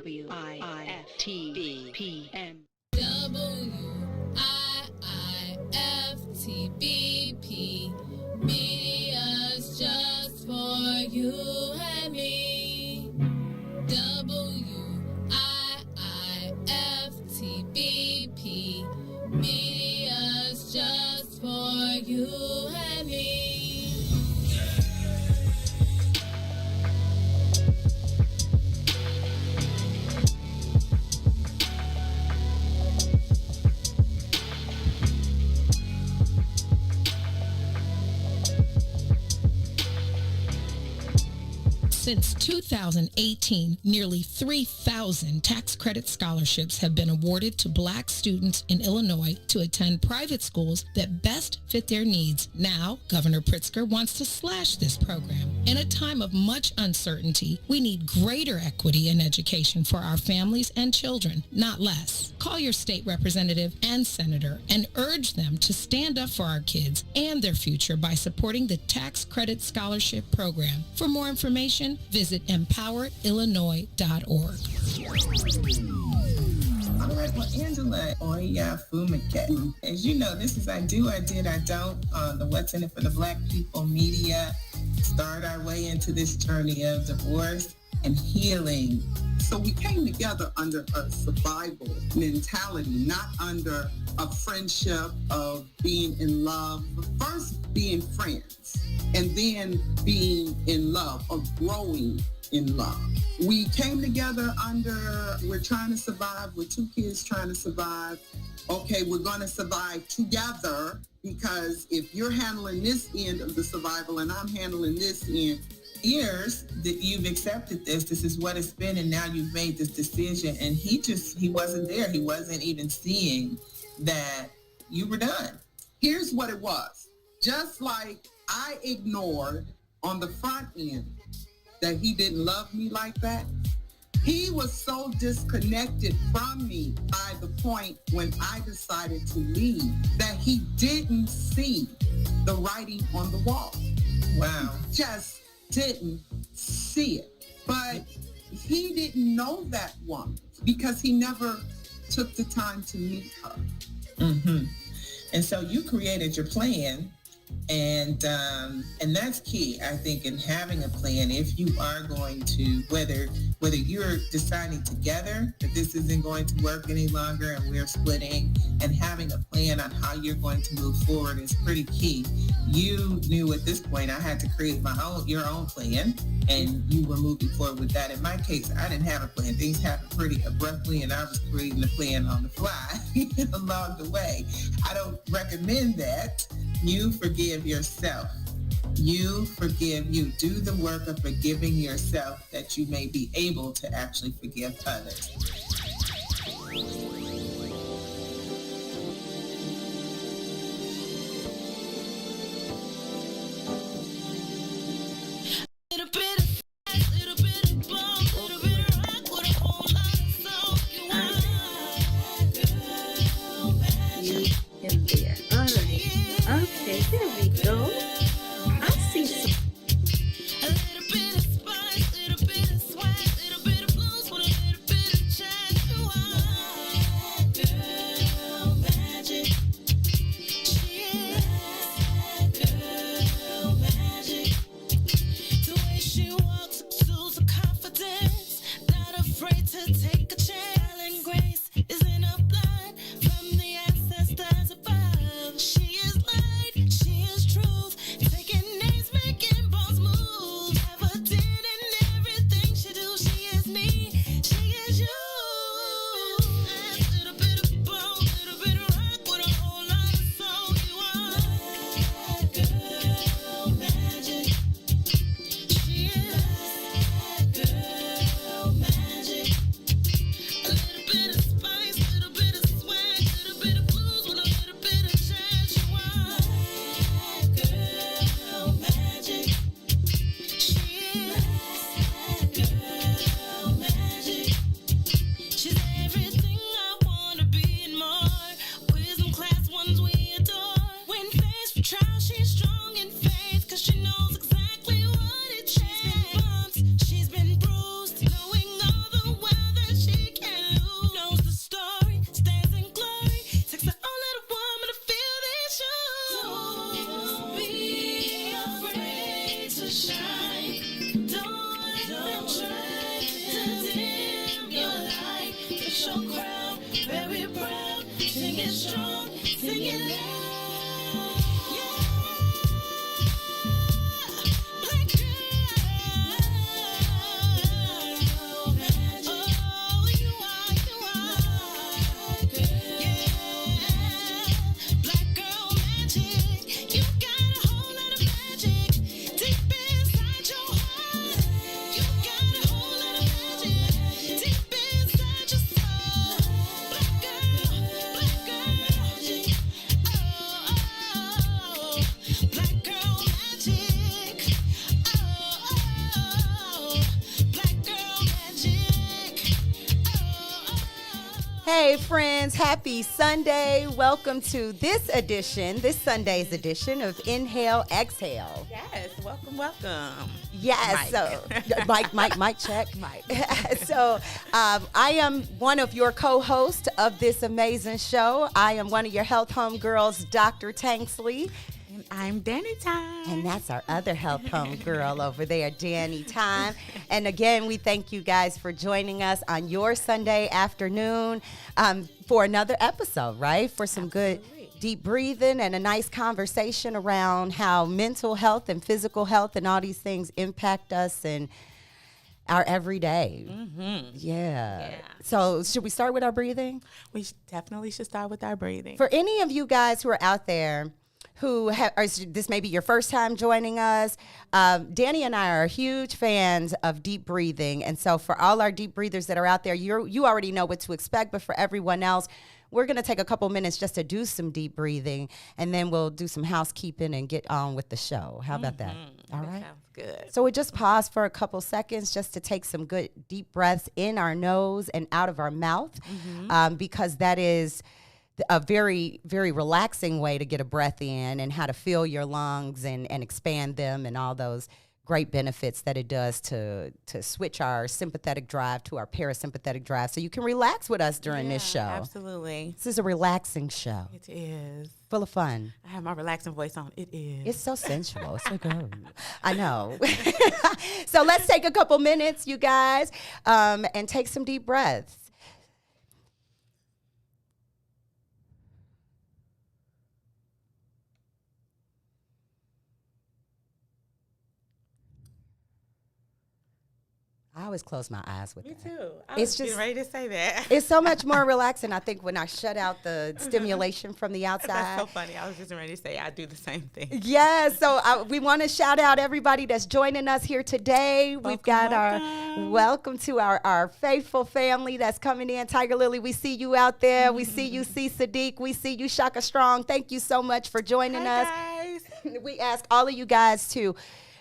WIIFTBPM. WIIFTBP. Media's just for you and me. WIIFTBP. Media's just for you and me. Since 2018, nearly 3,000 tax credit scholarships have been awarded to Black students in Illinois to attend private schools that best fit their needs. Now, Governor Pritzker wants to slash this program. In a time of much uncertainty, we need greater equity in education for our families and children, not less. Call your state representative and senator and urge them to stand up for our kids and their future by supporting the Tax Credit Scholarship Program. For more information, visit empoweredillinois.org. All right, well, Angela Oyafumike. As you know, this is I Do, I Did, I Don't on the What's in It for the Black People Media. Start our way into this journey of divorce and healing. So we came together under a survival mentality, not under a friendship of being in love. First being friends and then being in love or growing in love. We came together under, we're trying to survive, we're two kids trying to survive. Okay, we're going to survive together because if you're handling this end of the survival and I'm handling this end, years that you've accepted this is what it's been, and now you've made this decision, and he wasn't there. He wasn't even seeing that you were done. Here's what it was. Just like I ignored on the front end that he didn't love me like that, he was so disconnected from me by the point when I decided to leave that he didn't see the writing on the wall. Wow. Just didn't see it. But he didn't know that woman because he never took the time to meet her. Mm-hmm. And so you created your plan, and that's key, I think, in having a plan. If you are going to, whether you're deciding together that this isn't going to work any longer and we're splitting, and having a plan on how you're going to move forward is pretty key. You knew at this point I had to create your own plan, and you were moving forward with that. In my case, I didn't have a plan. Things happened pretty abruptly, and I was creating a plan on the fly along the way. I don't recommend that. You forgive yourself. You forgive you. Do the work of forgiving yourself that you may be able to actually forgive others. Okay, there we go. I see some. A little bit of spice, little bit of swag, little bit of blues with a little bit of chat. You are girl magic. She is girl magic. The way she walks exudes a confidence, not afraid to take a chance. And grace is in her blood from the ancestors above. She is light, she is truth. sing it loud. Hey friends, happy Sunday. Welcome to this Sunday's edition of Inhale, Exhale. Yes, welcome. Yes, Mike. so Mike, check. Mike. So I am one of your co-hosts of this amazing show. I am one of your health homegirls, Dr. Tanksley. And I'm Danny Time. And that's our other health home girl over there, Danny Time. And again, we thank you guys for joining us on your Sunday afternoon for another episode, right? For some good deep breathing and a nice conversation around how mental health and physical health and all these things impact us and our everyday. Mm-hmm. Yeah. So should we start with our breathing? We definitely should start with our breathing. For any of you guys who are out there who this may be your first time joining us, Danny and I are huge fans of deep breathing. And so for all our deep breathers that are out there, you already know what to expect. But for everyone else, we're going to take a couple minutes just to do some deep breathing, and then we'll do some housekeeping and get on with the show. How about that? All right. Sounds good. So we just pause for a couple seconds just to take some good deep breaths in our nose and out of our mouth, because that is a very, very relaxing way to get a breath in, and how to fill your lungs and expand them, and all those great benefits that it does to switch our sympathetic drive to our parasympathetic drive, so you can relax with us during this show. Absolutely. This is a relaxing show. It is. Full of fun. I have my relaxing voice on. It is. It's so sensual. It's like, oh, I know. So let's take a couple minutes, you guys, and take some deep breaths. I always close my eyes with that. Me too. I It's was just getting ready to say that. It's so much more relaxing, I think, when I shut out the stimulation from the outside. That's so funny. I was just ready to say I do the same thing. Yeah, so we want to shout out everybody that's joining us here today. We've got our welcome to our faithful family that's coming in. Tiger Lily, we see you out there. We see you, C. Sadiq. We see you, Shaka Strong. Thank you so much for joining us. Guys. We ask all of you guys to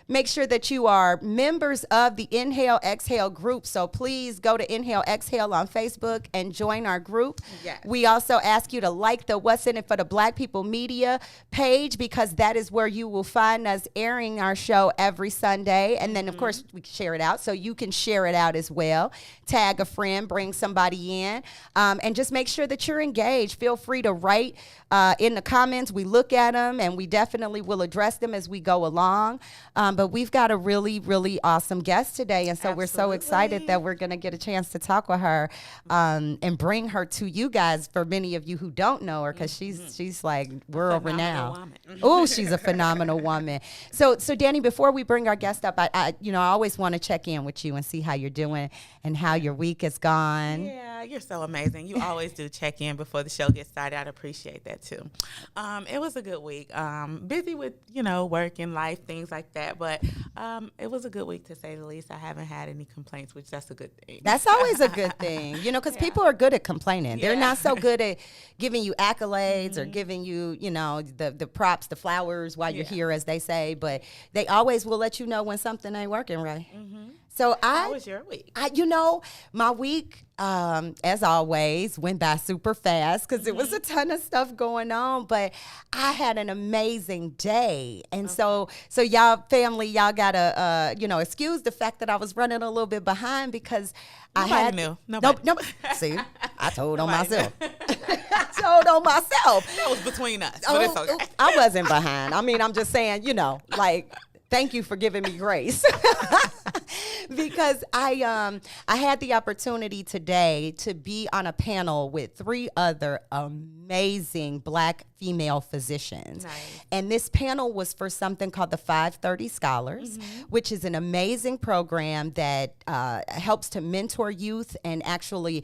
make sure that you are members of the Inhale Exhale group. So please go to Inhale Exhale on Facebook and join our group. Yes. We also ask you to like the What's in It for the Black People Media page, because that is where you will find us airing our show every Sunday. And then, of course, we share it out, so you can share it out as well. Tag a friend, bring somebody in, and just make sure that you're engaged. Feel free to write in the comments. We look at them, and we definitely will address them as we go along. But we've got a really, really awesome guest today, and so we're so excited that we're going to get a chance to talk with her and bring her to you guys, for many of you who don't know her, because she's like world renowned. Oh, she's a phenomenal woman. So Danny, before we bring our guest up, I always want to check in with you and see how you're doing and how your week has gone. Yeah, you're so amazing. You always do check in before the show gets started. I'd appreciate that too. It was a good week. Busy with, work and life, things like that. But it was a good week, to say the least. I haven't had any complaints, which that's a good thing. That's always a good thing, because people are good at complaining. They're not so good at giving you accolades or giving you, the props, the flowers while you're here, as they say. But they always will let you know when something ain't working right. So How was your week? My week, as always, went by super fast because there was a ton of stuff going on, but I had an amazing day. And so y'all family, y'all gotta, excuse the fact that I was running a little bit behind, because Nobody knew. Nobody. See, I told on myself. I told on myself. That was between us, but it's okay. I wasn't behind. I mean, I'm just saying, thank you for giving me grace. because I had the opportunity today to be on a panel with 3 other amazing Black female physicians. Nice. And this panel was for something called the 530 Scholars, which is an amazing program that helps to mentor youth and actually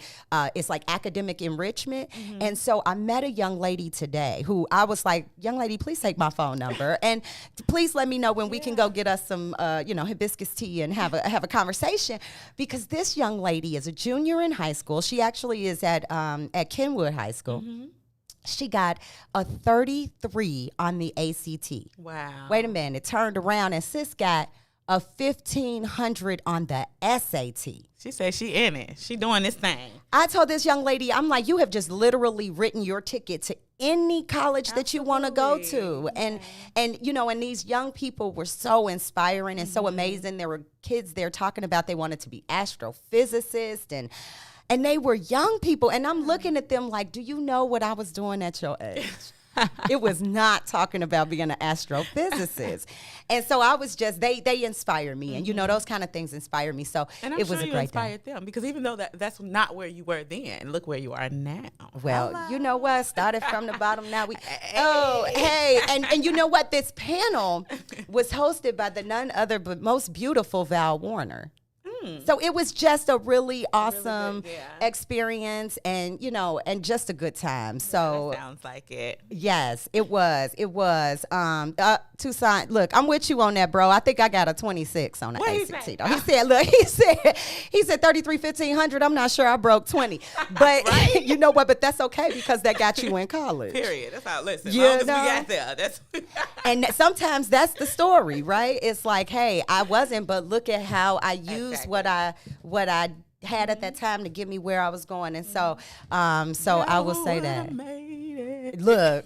it's like academic enrichment. And so I met a young lady today who I was like, young lady, please take my phone number and please let me know when we can go get us some hibiscus tea and have a conversation, because this young lady is a junior in high school. She actually is at Kenwood High School. She got a 33 on the ACT. Wow. Wait a minute, turned around and sis got a 1,500 on the SAT. She said she in it. She doing this thing. I told this young lady, I'm like, you have just literally written your ticket to any college that you want to go to. And these young people were so inspiring and so amazing. There were kids there talking about they wanted to be astrophysicists and they were young people. And I'm looking at them like, do you know what I was doing at your age? It was not talking about being an astrophysicist. And so I was just, they inspire me. And, those kind of things inspire me. So And I'm it was sure a you great inspired day. them, because even though that's not where you were then, look where you are now. Well, you know what? Started from the bottom. Now and you know what? This panel was hosted by the none other but most beautiful Val Warner. So it was just a really awesome experience and just a good time. So That sounds like it. yes, it was. Tucson, look, I'm with you on that, bro. I think I got a 26 on the What he ACT. say? Though. He said 33, 1,500. I'm not sure I broke 20. But you know what? But that's okay, because that got you in college. Period. That's how. Listen, You as long as know? we got there. That's. And sometimes that's the story, right? It's like, hey, I wasn't, but look at how I used what I had at that time to get me where I was going. And so I will say that. Look,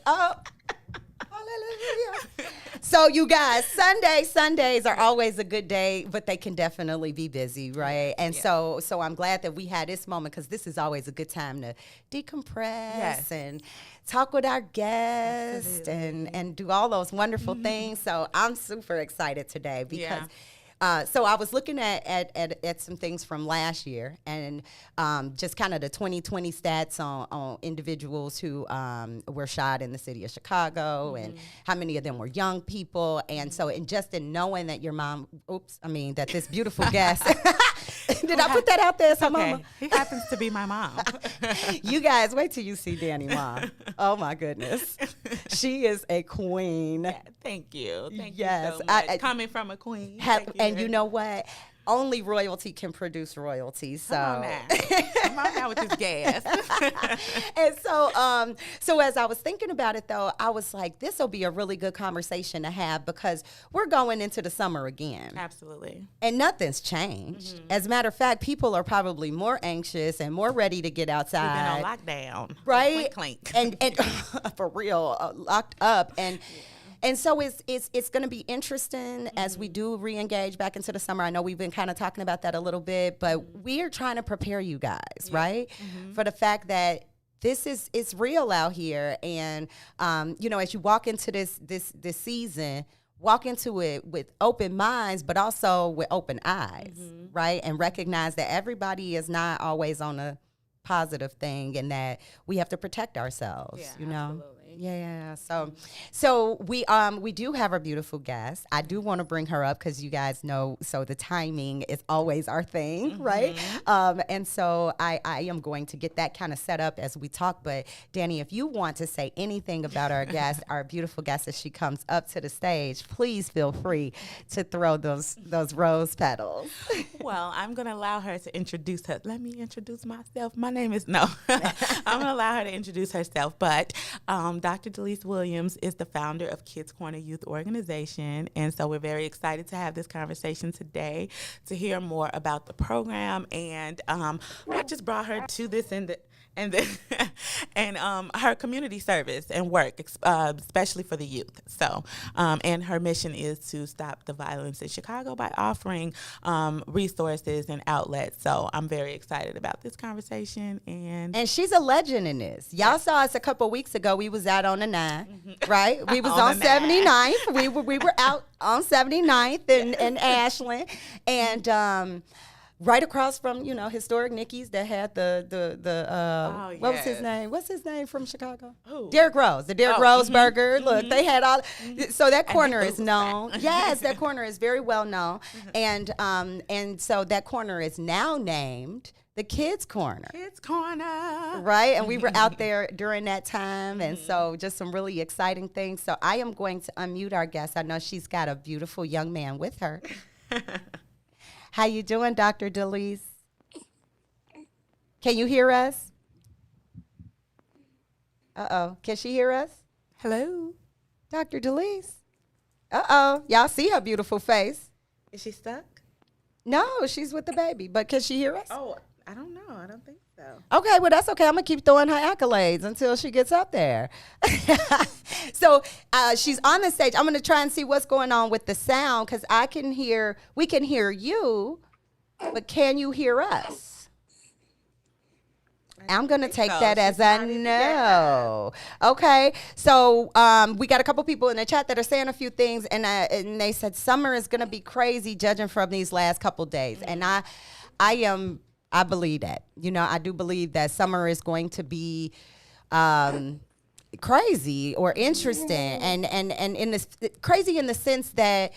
hallelujah. So you guys, Sundays are always a good day, but they can definitely be busy, right? And so I'm glad that we had this moment, because this is always a good time to decompress and talk with our guests and do all those wonderful things. So I'm super excited today because so I was looking at some things from last year and just kind of the 2020 stats on individuals who were shot in the city of Chicago and how many of them were young people. And so, and just in knowing that your mom, that this beautiful guest, did I put that out there? It's Okay. mama. He happens to be my mom. You guys, wait till you see Danny mom. Oh my goodness. She is a queen. Yeah, thank you. Thank Yes, you so much. I- Coming from a queen. Have, Thank and you know what? Only royalty can produce royalty. So Come on now. Come on now with this gas. and so as I was thinking about it though, I was like, this will be a really good conversation to have, because we're going into the summer again. Absolutely. And nothing's changed. As a matter of fact, people are probably more anxious and more ready to get We've outside. been on lockdown. Right? Clink, clink. And for real, locked up. And so it's going to be interesting as we do re-engage back into the summer. I know we've been kind of talking about that a little bit, but we are trying to prepare you guys, right, for the fact that it's real out here. And as you walk into this season, walk into it with open minds, but also with open eyes, right, and recognize that everybody is not always on a positive thing, and that we have to protect ourselves. Absolutely. Yeah. So we do have a beautiful guest. I do want to bring her up because you guys know. So the timing is always our thing, right? And so I am going to get that kind of set up as we talk. But Danny, if you want to say anything about our guest, our beautiful guest, as she comes up to the stage, please feel free to throw those rose petals. Well, I'm going to allow her to introduce her. Let me introduce myself. My name is, no. I'm going to allow her to introduce herself. But Dr. Delise Williams is the founder of Kids Corner Youth Organization. And so we're very excited to have this conversation today to hear more about the program. And I just brought her to this and then and her community service and work, especially for the youth. So, and her mission is to stop the violence in Chicago by offering resources and outlets. So I'm very excited about this conversation. And she's a legend in this. Y'all saw us a couple weeks ago. We was out on the 9, right? We was on 79th. We were out on 79th in Ashland, and right across from, historic Nicky's that had what was his name? What's his name from Chicago? Who? Derrick Rose. The Derrick Rose burger. Look, they had all. So that corner is known. Yes, that corner is very well known, and so that corner is now named the Kids Corner. Kids Corner. Right, and we were out there during that time, and so just some really exciting things. So I am going to unmute our guest. I know she's got a beautiful young man with her. How you doing, Dr. Delise? Can you hear us? Uh-oh. Can she hear us? Hello. Dr. Delise? Uh-oh. Y'all see her beautiful face. Is she stuck? No, she's with the baby. But can she hear us? Oh, I don't know. I don't think so. Okay, well, that's okay. I'm going to keep throwing her accolades until she gets up there. So she's on the stage. I'm going to try and see what's going on with the sound because we can hear you, but can you hear us? I'm going to take that as a no. Okay, so we got a couple people in the chat that are saying a few things, and they said summer is going to be crazy judging from these last couple days. And I believe that. I do believe that summer is going to be crazy or interesting, and in this crazy in the sense that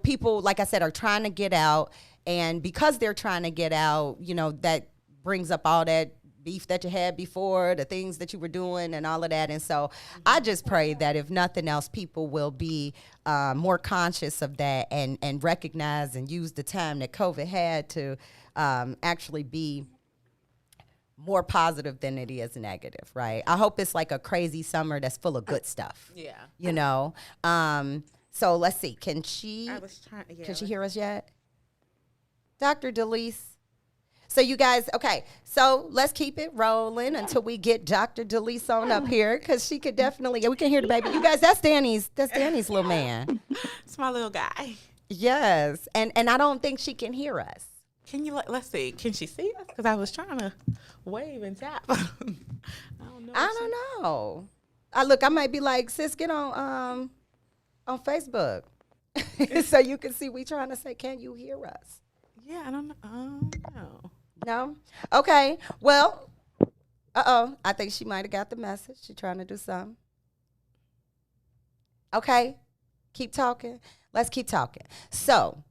people, like I said, are trying to get out, and because they're trying to get out, that brings up all that beef that you had before, the things that you were doing and all of that. And so I just pray that if nothing else, people will be more conscious of that and recognize and use the time that COVID had to actually be more positive than it is negative, right? I hope it's like a crazy summer that's full of good stuff. Yeah. So let's see. Can she hear us yet? Dr. Delise? So you guys, okay, so let's keep it rolling until we get Dr. Delise on up here, because she could definitely, we can hear the baby. You guys, that's Danny's little man. It's my little guy. Yes, and I don't think she can hear us. Can you, let's see, can she see us? Because I was trying to wave and tap. I don't know. Look, I might be like, sis, get on Facebook so you can see we trying to say, can you hear us? Yeah, I don't know. No. No? Okay. Well, I think she might have got the message. She's trying to do something. Okay. Keep talking. Let's keep talking. So,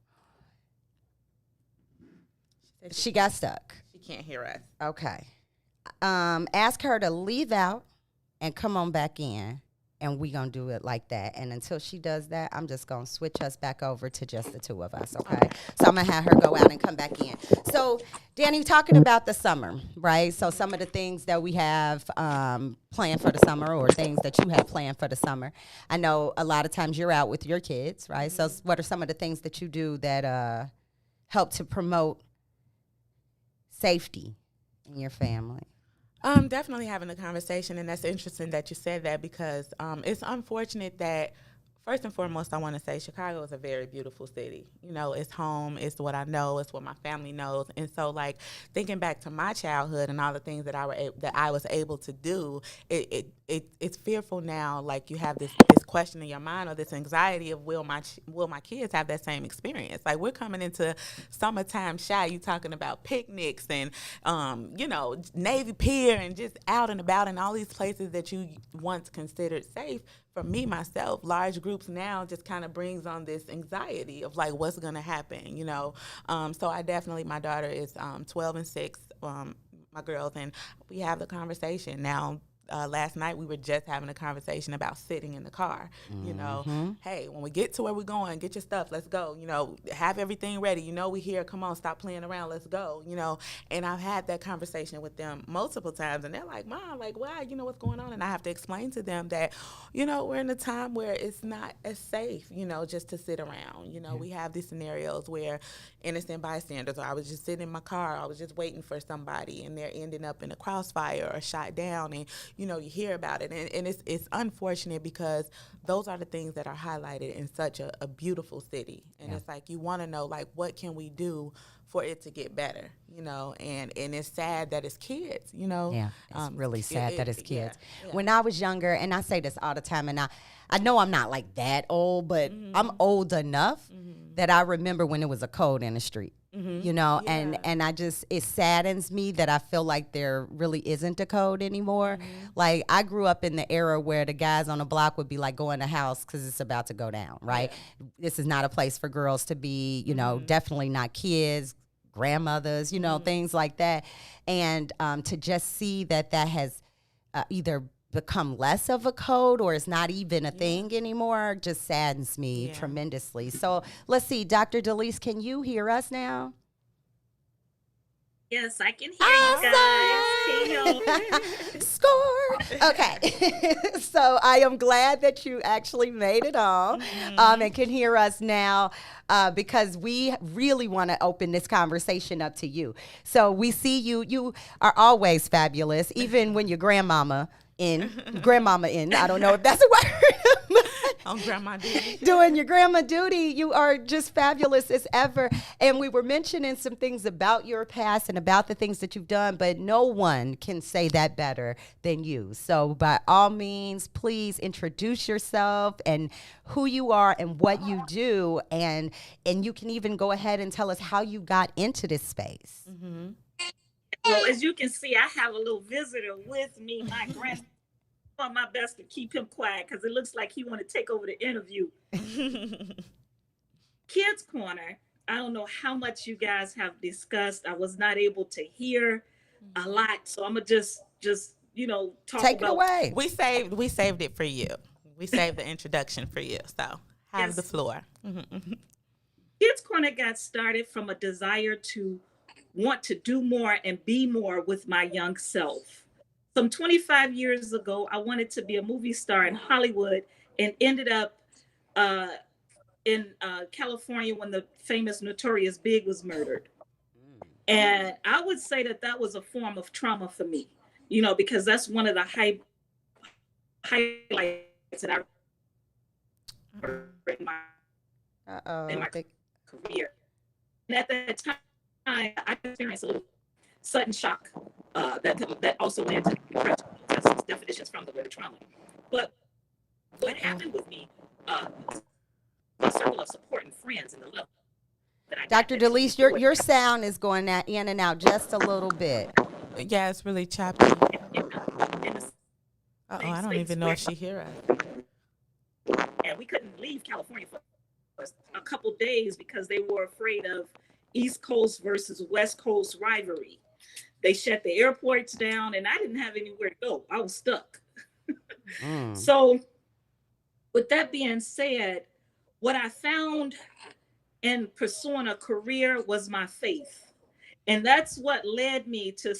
she got stuck. She can't hear us. Okay. Ask her to leave out and come on back in, and we going to do it like that. And until she does that, I'm just going to switch us back over to just the two of us, okay? So I'm going to have her go out and come back in. So, Danny, talking about the summer, right? So some of the things that we have planned for the summer, or things that you have planned for the summer. I know a lot of times you're out with your kids, right? So what are some of the things that you do that help to promote safety in your family? Definitely having a conversation, and that's interesting that you said that, because it's unfortunate that, first and foremost, I want to say Chicago is a very beautiful city. It's home, it's what I know, it's what my family knows, and so like thinking back to my childhood and all the things that I was able to do, it's fearful now. Like you have this question in your mind, or this anxiety of will my kids have that same experience? Like we're coming into summertime shy. You talking about picnics and Navy Pier and just out and about in all these places that you once considered safe. For me, myself, large groups now just kind of brings on this anxiety of like what's going to happen, So I definitely, my daughter is 12 and 6, my girls, and we have the conversation now. last night we were just having a conversation about sitting in the car. You know, hey, when we get to where we're going, get your stuff, let's go. You know, have everything ready. You know, we here. Come on, stop playing around. Let's go. You know, and I've had that conversation with them multiple times, and they're like, Mom, like, why? You know what's going on? And I have to explain to them that, you know, we're in a time where it's not as safe, you know, just to sit around. You know, we have these scenarios where innocent bystanders, or I was just sitting in my car, I was just waiting for somebody, and they're ending up in a crossfire or shot down, and you know, you hear about it, and it's unfortunate because those are the things that are highlighted in such a beautiful city, and it's like you want to know, like, what can we do for it to get better, you know, and it's sad that it's kids, you know. Yeah, it's really sad that it's kids. Yeah. When I was younger, and I say this all the time, and I know I'm not like that old, but I'm old enough that I remember when it was a code in the street. You know, and I just, it saddens me that I feel like there really isn't a code anymore. Like, I grew up in the era where the guys on the block would be like, go in the house because it's about to go down, right? This is not a place for girls to be, you know, definitely not kids, grandmothers, you know, things like that. And to just see that has either become less of a code or it's not even a thing anymore just saddens me tremendously. So let's see, Dr. Delise, can you hear us now? Yes, I can hear you guys. Hey, y'all. Score. Okay. So I am glad that you actually made it on and can hear us now because we really want to open this conversation up to you. So we see you. You are always fabulous, even when your grandmama in, I don't know if that's a word. On grandma duty. Doing your grandma duty. You are just fabulous as ever. And we were mentioning some things about your past and about the things that you've done, but no one can say that better than you. So by all means, please introduce yourself and who you are and what you do. And you can even go ahead and tell us how you got into this space. Well, as you can see, I have a little visitor with me, my grandson. On my best to keep him quiet because it looks like he want to take over the interview. Kids Corner, I don't know how much you guys have discussed. I was not able to hear a lot, so I'm gonna just you know, talk Take it away. We saved it for you. We saved the introduction for you. So have the floor. Kids Corner got started from a desire to want to do more and be more with my young self. Some 25 years ago, I wanted to be a movie star in Hollywood and ended up in California when the famous Notorious Big was murdered. And I would say that was a form of trauma for me, you know, because that's one of the highlights that I in my career. And at that time, I experienced a little sudden shock that also led to depression. That's definitions from the word trauma. But what happened with me, a circle of support and friends in the level that I Dr. Delise, your sound is going in and out just a little bit. Yeah, it's really choppy. I don't even know if she hear us. And we couldn't leave California for a couple days because they were afraid of East Coast versus West Coast rivalry. They shut the airports down and I didn't have anywhere to go. I was stuck. So with that being said, what I found in pursuing a career was my faith. And that's what led me to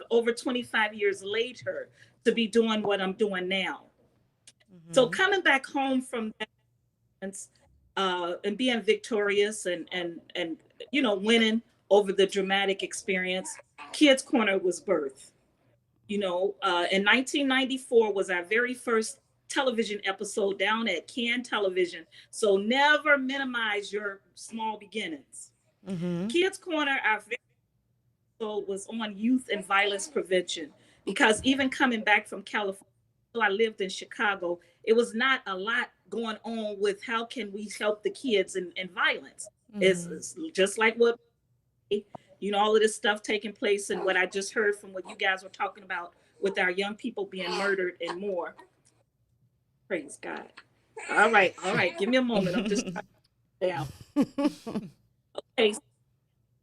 over 25 years later to be doing what I'm doing now. So coming back home from that and being victorious and you know, winning over the dramatic experience, Kids Corner was birthed. You know, in 1994 was our very first television episode down at Can Television. So never minimize your small beginnings. Kids Corner, our very first episode was on youth and violence prevention, because even coming back from California, so I lived in Chicago, it was not a lot going on with how can we help the kids in violence. It's just like what, you know, all of this stuff taking place and what I just heard from what you guys were talking about with our young people being murdered and more. Praise God. All right. Give me a moment. I'm just down. Okay.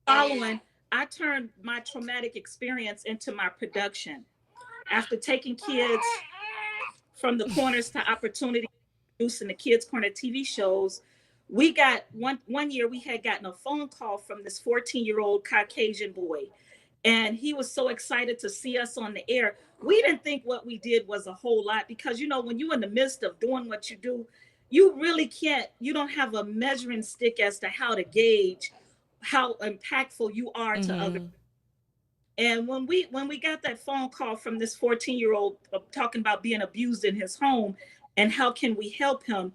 Following, I turned my traumatic experience into my production. After taking kids from the corners to opportunity, producing the Kids Corner TV shows, we got one year we had gotten a phone call from this 14-year-old Caucasian boy, and he was so excited to see us on the air. We didn't think what we did was a whole lot, because when you're in the midst of doing what you do, you really can't, you don't have a measuring stick as to how to gauge how impactful you are to others. And when we got that phone call from this 14-year-old talking about being abused in his home and how can we help him,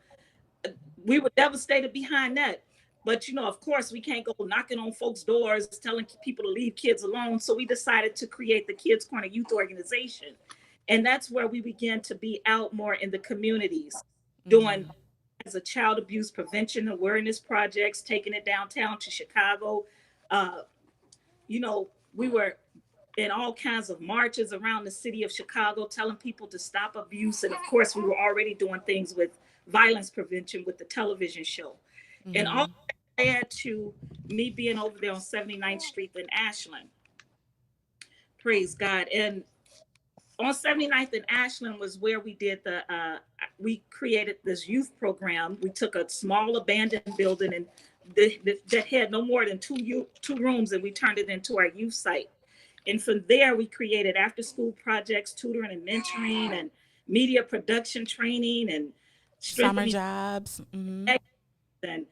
we were devastated behind that. But of course, we can't go knocking on folks' doors telling people to leave kids alone. So we decided to create the Kids Corner Youth Organization. And that's where we began to be out more in the communities, doing as a child abuse prevention awareness projects, taking it downtown to Chicago. We were in all kinds of marches around the city of Chicago, telling people to stop abuse. And of course, we were already doing things with violence prevention with the television show. And all that led to me being over there on 79th Street in Ashland. Praise God. And on 79th and Ashland was where we did we created this youth program. We took a small abandoned building and that had no more than two rooms, and we turned it into our youth site. And from there, we created after school projects, tutoring and mentoring, and media production training, and summer jobs, and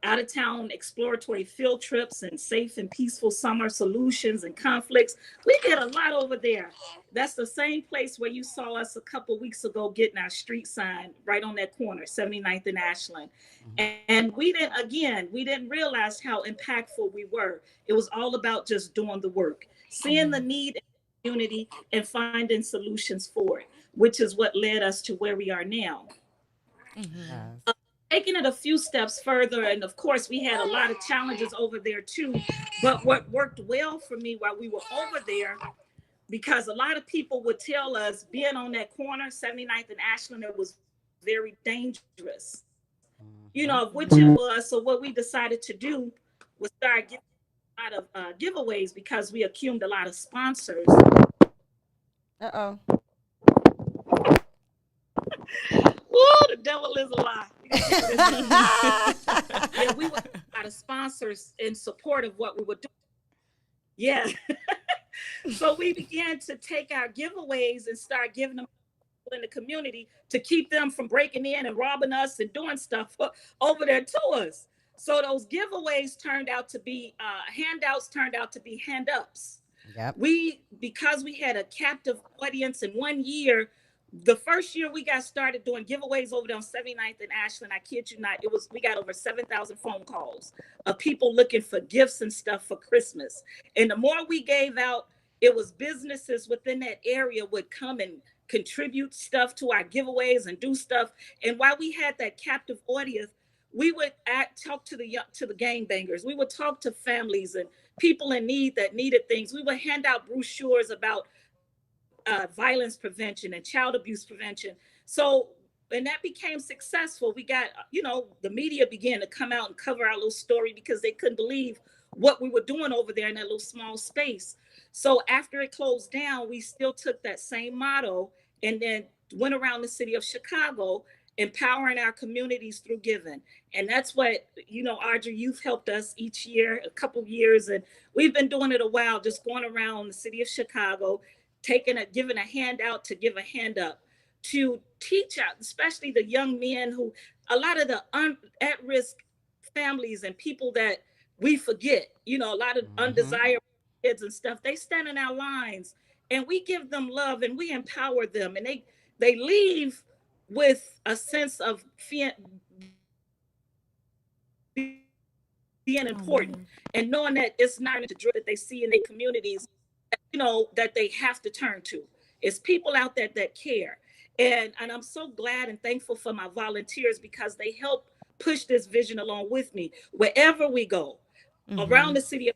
out of town exploratory field trips, and safe and peaceful summer solutions and conflicts. We did a lot over there. That's the same place where you saw us a couple weeks ago getting our street sign right on that corner, 79th and Ashland. And we didn't realize how impactful we were. It was all about just doing the work, seeing the need in the community and finding solutions for it, which is what led us to where we are now. Taking it a few steps further, and of course we had a lot of challenges over there too, but what worked well for me while we were over there, because a lot of people would tell us being on that corner, 79th and Ashland, it was very dangerous, of which it was. So what we decided to do was start giving a lot of giveaways, because we accumulated a lot of sponsors. Woo, the devil is a lie. Yeah, we were a lot of sponsors in support of what we were doing. Yeah. So we began to take our giveaways and start giving them in the community to keep them from breaking in and robbing us and doing stuff over there to us. So those giveaways turned out to be handouts, turned out to be hand-ups. Yep. Because we had a captive audience in 1 year, the first year we got started doing giveaways over there on 79th and Ashland, I kid you not, we got over 7,000 phone calls of people looking for gifts and stuff for Christmas. And the more we gave out, it was businesses within that area would come and contribute stuff to our giveaways and do stuff. And while we had that captive audience, we would talk to the gangbangers. We would talk to families and people in need that needed things. We would hand out brochures about violence prevention and child abuse prevention. So, and that became successful. We got, the media began to come out and cover our little story because they couldn't believe what we were doing over there in that little small space. So after it closed down, we still took that same motto and then went around the city of Chicago, empowering our communities through giving. And that's what, Audrey, you've helped us each year, a couple years, and we've been doing it a while, just going around the city of Chicago, giving a handout to give a hand up, to teach out, especially the young men who, a lot of the at-risk families and people that we forget, a lot of undesirable kids and stuff, they stand in our lines and we give them love and we empower them, and they leave with a sense of being important and knowing that it's not the drill that they see in their communities, that they have to turn to. It's people out there that care. And I'm so glad and thankful for my volunteers, because they help push this vision along with me. Wherever we go, around the city of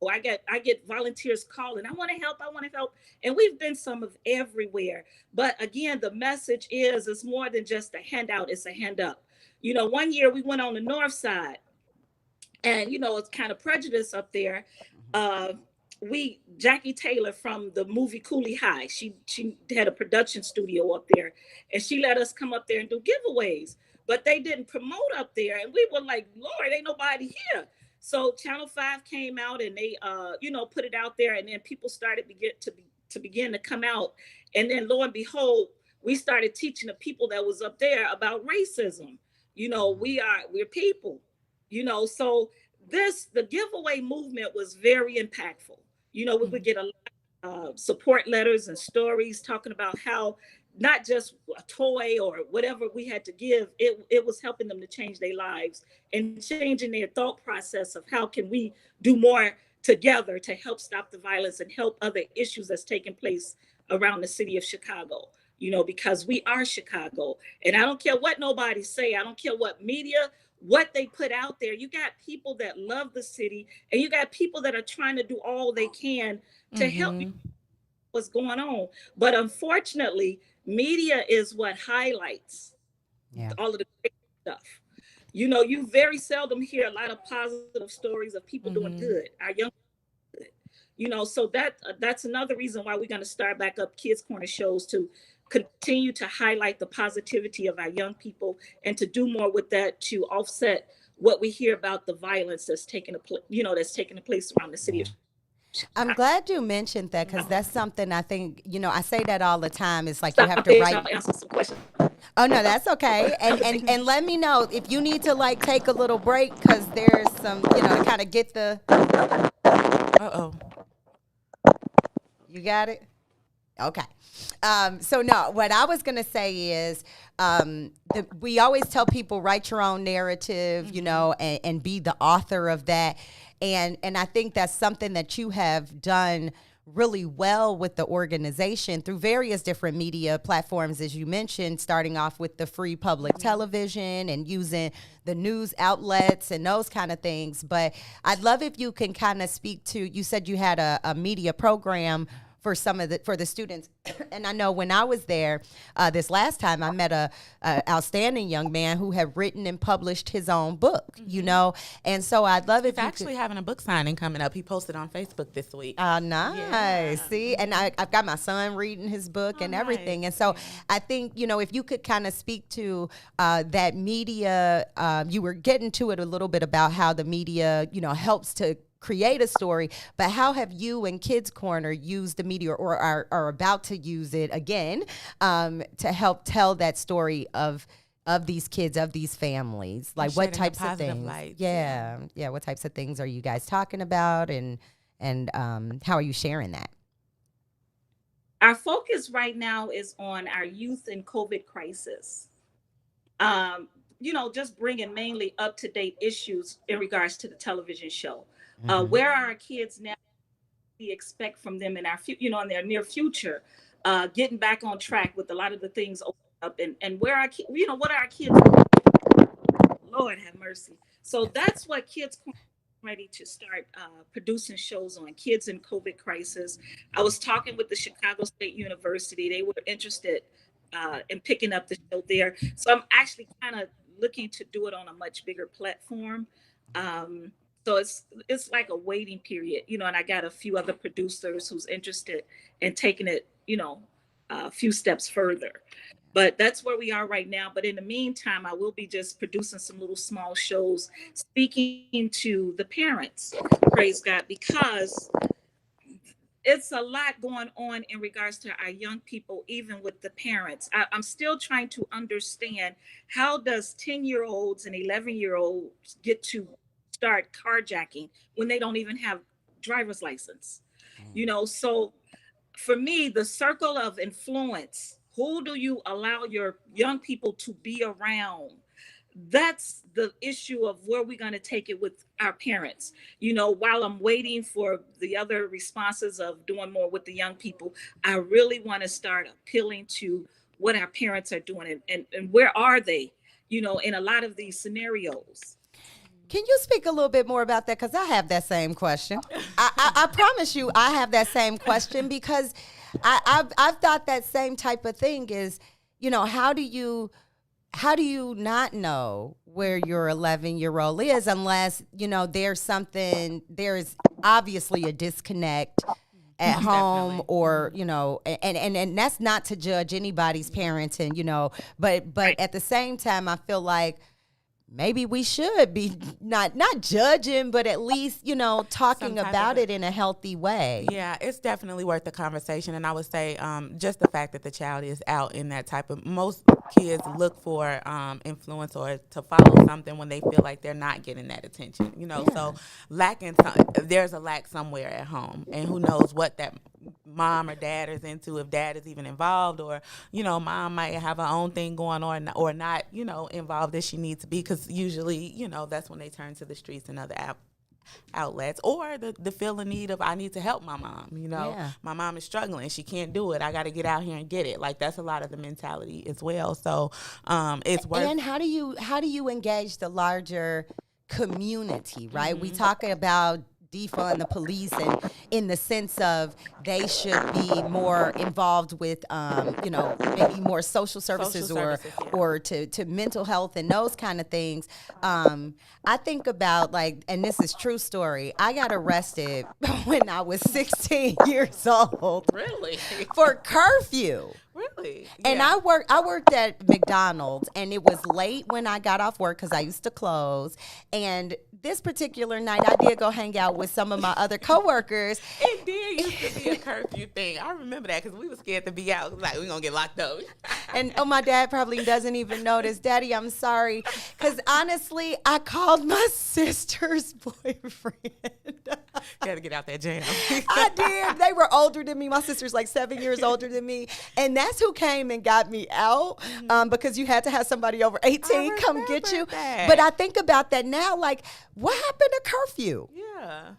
I get volunteers calling, I want to help. And we've been some of everywhere. But again, the message is, it's more than just a handout, it's a hand up. 1 year we went on the north side, and it's kind of prejudice up there. Jackie Taylor from the movie Cooley High, she had a production studio up there, and she let us come up there and do giveaways, but they didn't promote up there, and we were like, Lord, ain't nobody here. So Channel 5 came out and they put it out there, and then people started begin to come out, and then lo and behold, we started teaching the people that was up there about racism. We're people, so the giveaway movement was very impactful. We would get a lot of support letters and stories talking about how not just a toy or whatever we had to give, it was helping them to change their lives and changing their thought process of how can we do more together to help stop the violence and help other issues that's taking place around the city of Chicago. Because we are Chicago, and I don't care what nobody say, I don't care what media, what they put out there. You got people that love the city, and you got people that are trying to do all they can to help you what's going on. But unfortunately, media is what highlights all of the great stuff. You very seldom hear a lot of positive stories of people doing good. Our young so that's another reason why we're going to start back up Kids Corner shows, to continue to highlight the positivity of our young people and to do more with that to offset what we hear about the violence that's taking place around the city of Chicago. I'm glad you mentioned that, because that's something I think, I say that all the time. It's like you have to write. I'll answer some questions. Oh, no, that's okay. And let me know if you need to take a little break, because there's some, to kind of get the. Uh-oh. You got it? Okay. So no, what I was going to say is we always tell people, write your own narrative, and be the author of that. And I think that's something that you have done really well with the organization through various different media platforms, as you mentioned, starting off with the free public television and using the news outlets and those kind of things. But I'd love if you can kind of speak to, you said you had a media program for for the students. And I know when I was there this last time, I met a outstanding young man who had written and published his own book, and so I'd love if He's you actually having a book signing coming up. He posted on Facebook this week. Oh, nice. Yeah. See, and I've got my son reading his book and everything. Nice. And so I think, if you could kind of speak to that media, you were getting to it a little bit about how the media, helps to create a story, but how have you and Kids Corner used the media, or are about to use it again, to help tell that story of these kids, of these families? Like, what types of things? What types of things are you guys talking about, and how are you sharing that? Our focus right now is on our youth and COVID crisis. Just bringing mainly up-to-date issues in regards to the television show. Where are our kids now? We expect from them in our in their near future, getting back on track with a lot of the things opening up, and where our what are our kids doing? Lord have mercy. So that's what Kids ready to start producing shows on kids in COVID crisis. I was talking with the Chicago State University. They were interested in picking up the show there. So I'm actually kind of looking to do it on a much bigger platform. So it's like a waiting period, and I got a few other producers who's interested in taking it, a few steps further. But that's where we are right now. But in the meantime, I will be just producing some little small shows, speaking to the parents, praise God, because it's a lot going on in regards to our young people, even with the parents. I'm still trying to understand, how does 10-year-olds and 11-year-olds get to start carjacking when they don't even have driver's license? So for me, the circle of influence, who do you allow your young people to be around? That's the issue of where we're going to take it with our parents. While I'm waiting for the other responses of doing more with the young people, I really want to start appealing to what our parents are doing, and where are they, in a lot of these scenarios. Can you speak a little bit more about that? Because I have that same question. I promise you, I have that same question, because I've thought that same type of thing is, how do you not know where your 11-year-old is unless, there's obviously a disconnect at Most home, definitely. or and that's not to judge anybody's parenting, but at the same time, I feel like maybe we should be not judging, but at least talking Some type about of it in a healthy way. Yeah, it's definitely worth the conversation. And I would say just the fact that the child is out in that type of, most kids look for influence or to follow something when they feel like they're not getting that attention, so there's a lack somewhere at home, and who knows what that mom or dad is into, if dad is even involved, or mom might have her own thing going on, or not involved as she needs to be, because usually that's when they turn to the streets and other outlets, or the feeling need of, I need to help my mom. My mom is struggling, she can't do it, I got to get out here and get it. Like, that's a lot of the mentality as well. So it's worth. And how do you engage the larger community, right? We talk about defund the police, and in the sense of they should be more involved with maybe more social services, or to mental health and those kind of things. I think about, like, and this is true story, I got arrested when I was 16 years old. Really? For curfew. Really? And Yeah. I worked at McDonald's, and it was late when I got off work because I used to close. And this particular night, I did go hang out with some of my other coworkers. It did used to be a curfew thing. I remember that because we were scared to be out. Like, we're going to get locked up. And my dad probably doesn't even notice. Daddy, I'm sorry. Because honestly, I called my sister's boyfriend. Got to get out that jam. I did. They were older than me. My sister's like 7 years older than me. And that's who came and got me out, because you had to have somebody over 18 come get you. that. But I think about that now, like, what happened to curfew? Yeah.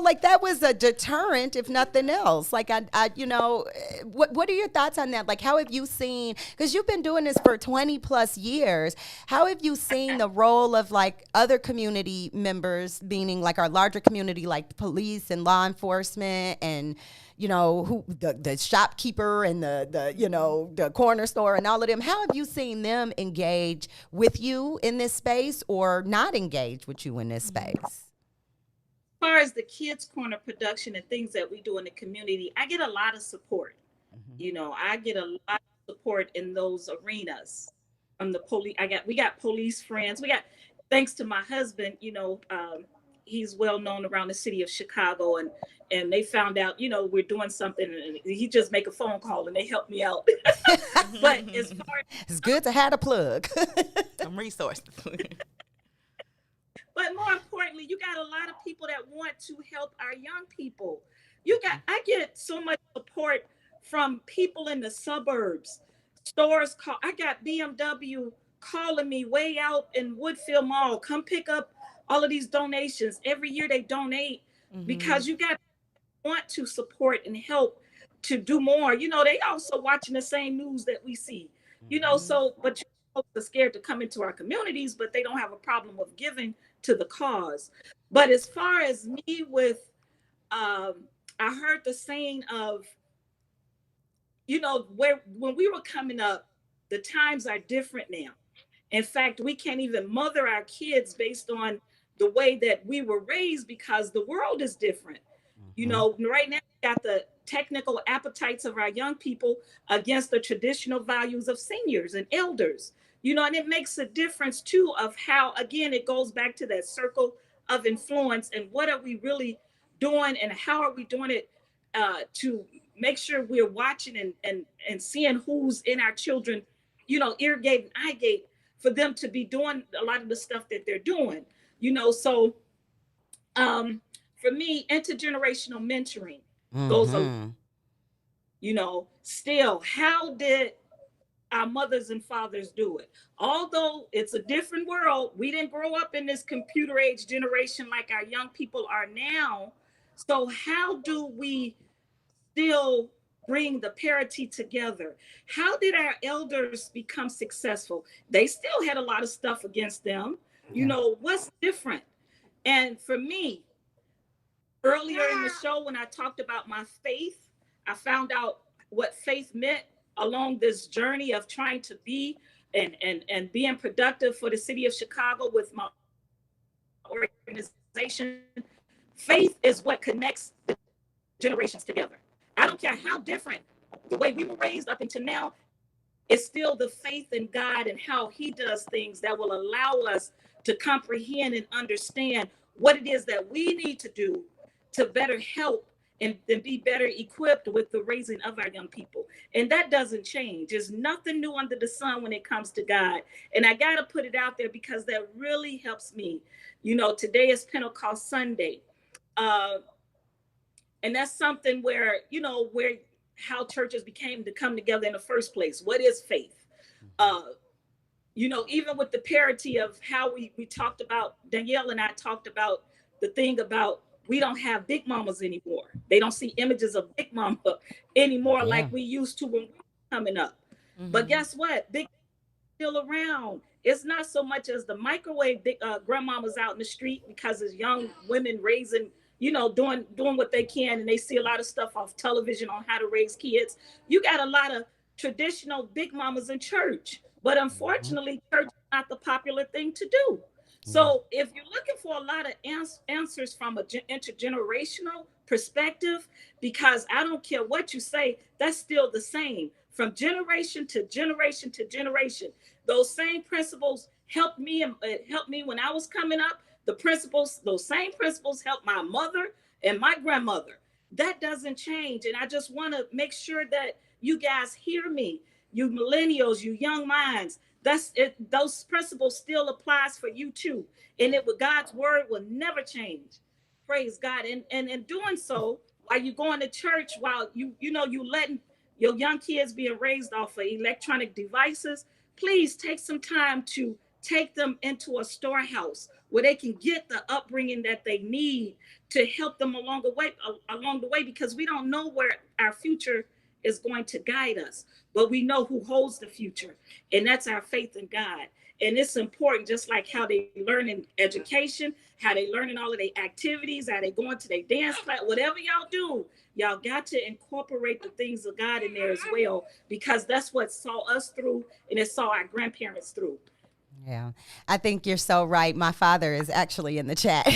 Like, that was a deterrent, if nothing else. Like, what are your thoughts on that? Like, how have you seen, because you've been doing this for 20 plus years, how have you seen the role of, like, other community members, meaning like our larger community, like police and law enforcement, and who the shopkeeper and the corner store and all of them? How have you seen them engage with you in this space, or not engage with you in this space? As far as the Kids Corner production and things that we do in the community, I get a lot of support. I get a lot of support in those arenas from the police. We got police friends. Thanks to my husband, he's well known around the city of Chicago, and they found out, we're doing something, and he just make a phone call and they help me out. But as far as, It's good to have a plug. Some resources. but more importantly, you got a lot of people that want to help our young people. I get so much support from people in the suburbs. Stores I got BMW calling me way out in Woodfield Mall. Come pick up all of these donations. Every year they donate, because you got to want to support and help to do more. They also watching the same news that we see. So, but folks are scared to come into our communities, but they don't have a problem of giving to the cause. But as far as me with, I heard the saying of, when we were coming up, the times are different now. In fact, we can't even mother our kids based on the way that we were raised, because the world is different. Right now we got the technical appetites of our young people against the traditional values of seniors and elders. And it makes a difference too of how, again, it goes back to that circle of influence, and what are we really doing, and how are we doing it to make sure we're watching and seeing who's in our children, ear gate and eye gate, for them to be doing a lot of the stuff that they're doing. So for me, intergenerational mentoring goes along. Still, how did our mothers and fathers do it? Although it's a different world, we didn't grow up in this computer age generation like our young people are now. So how do we still bring the parity together? How did our elders become successful? They still had a lot of stuff against them. What's different? And for me, earlier in the show, when I talked about my faith, I found out what faith meant along this journey of trying to be and being productive for the city of Chicago with my organization, Faith is what connects the generations together. I don't care how different the way we were raised up until now, it's still the faith in God and how he does things that will allow us to comprehend and understand what it is that we need to do to better help and be better equipped with the raising of our young people. And that doesn't change. There's nothing new under the sun when it comes to God. And I got to put it out there because that really helps me. You know, today is Pentecost Sunday. And that's something where, you know, where how churches became to come together in the first place. What is faith? You know, even with the parity of how we talked about, Danielle and I talked about the thing about we don't have big mamas anymore. They don't see images of big mama anymore like we used to when we were coming up. But guess what? Big still around. It's not so much as the microwave big grandmamas out in the street because it's young women raising, you know, doing what they can, and they see a lot of stuff off television on how to raise kids. You got a lot of traditional big mamas in church, but unfortunately, church is not the popular thing to do. So if you're looking for a lot of answers from an intergenerational perspective, because I don't care what you say, that's still the same from generation to generation to generation. Those same principles helped me when I was coming up. Those same principles helped my mother and my grandmother. That doesn't change. And I just want to make sure that you guys hear me, you millennials, you young minds. That's it. Those principles still applies for you too. And God's word will never change. Praise God. And in doing so, while you going to church, while you letting your young kids being raised off of electronic devices, please take some time to take them into a storehouse where they can get the upbringing that they need to help them along the way, because we don't know where our future is going to guide us, but we know who holds the future, and that's our faith in God. And it's important, just like how they learn in education, how they learn in all of their activities, how they go into their dance class, whatever y'all do, y'all got to incorporate the things of God in there as well, because that's what saw us through, and it saw our grandparents through. Yeah, I think you're so right. My father is actually in the chat.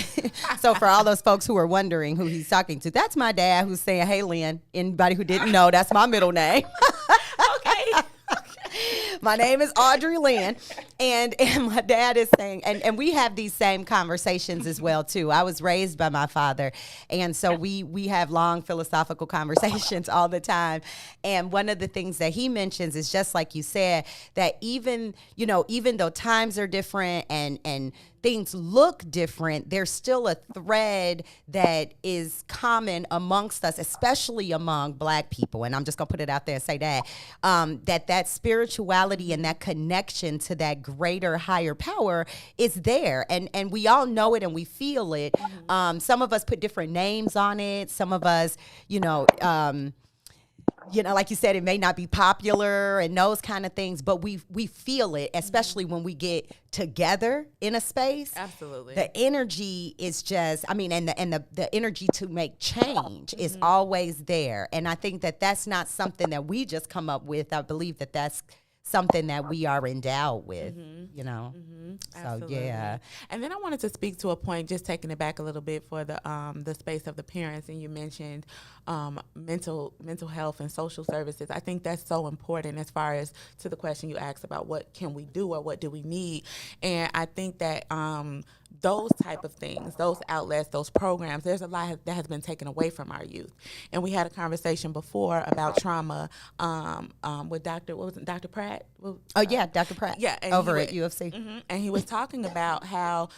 So for all those folks who are wondering who he's talking to, that's my dad who's saying, hey, Lynn. Anybody who didn't know, that's my middle name. Okay. My name is Audrey Lynn, and my dad is saying, and we have these same conversations as well too. I was raised by my father, and so we have long philosophical conversations all the time. And one of the things that he mentions is just like you said, that even though times are different and things look different, there's still a thread that is common amongst us, especially among Black people. And I'm just gonna put it out there and say that spirituality and that connection to that greater, higher power is there. And we all know it and we feel it. Some of us put different names on it. Some of us, like you said, it may not be popular and those kind of things, but we feel it, especially when we get together in a space. Absolutely. The energy is just, and the energy to make change is always there. And I think that that's not something that we just come up with. I believe that that's something that we are endowed with, So yeah. And then I wanted to speak to a point, just taking it back a little bit for the space of the parents. And you mentioned mental health and social services. I think that's so important as far as to the question you asked about what can we do or what do we need. And I think that those type of things, those outlets, those programs, there's a lot that has been taken away from our youth. And we had a conversation before about trauma with Dr. Pratt? Dr. Pratt. Yeah. Over at UFC. And he was talking about how,